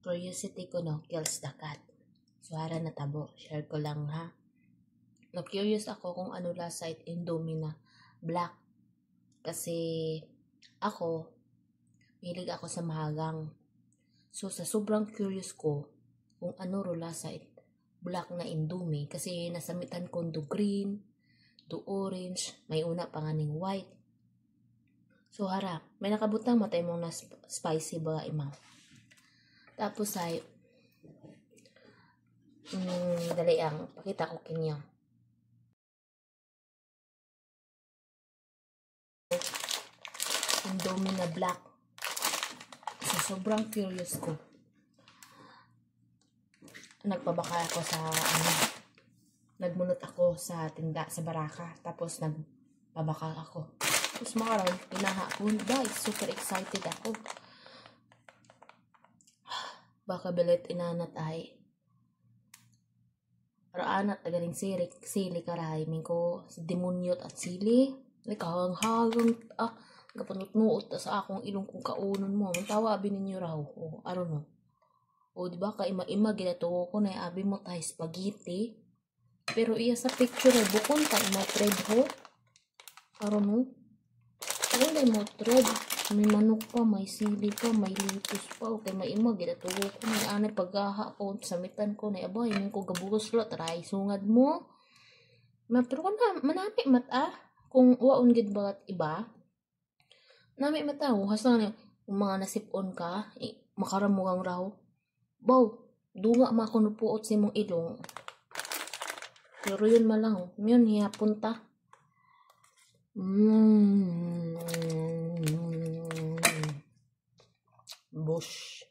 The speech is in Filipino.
curiosity ko no, kills the cat. So, hara na tabo. Share ko lang ha. Na-curious ako kung ano lasa it Indomie na black. Kasi, ako, mahilig ako sa mahagang. So, sa sobrang curious ko, kung ano ro lasa it black na Indomie. Kasi, nasamitan ko do green, do orange, may una pa nga ning white. So, hara, may nakabutang matay mong na spicy ba imaw. Tapos ay, dali ang, pakita ko kinyo. Indomie na black. So, sobrang curious ko. Nagpabaka ako sa, nagmunot ako sa tinda, sa baraka. Tapos, nagpabaka ako. Tapos, makaroon, pinahapon. Guys, super excited ako. Baka bilit inanat ay raanat agaling sili karay ko si demonyot at sili kahang-hagang kapanut-nuot sa akong ilong kung kaunon mo tawa abi ninyo raw aron mo di ba ka ima-ima ginato ko na abi mo tay spaghetti pero iya sa picture ay bukon ta mo thread ho aron mo wala mo thread. May manok pa, may sili pa, may litos pa. Okay, may ima, ginatuwa ko. May anay paghaha ko, samitan ko, na abay, may ko gabulos lo, taray, sungad mo. Pero kung manami mata, kung waon gid ba iba, nami mata, huhas lang kung mga nasipon ka, makaramugang raw. Baw, dunga makunupuot sa imong ilong. Pero yun malang, yun, hiyapon ta. Bush.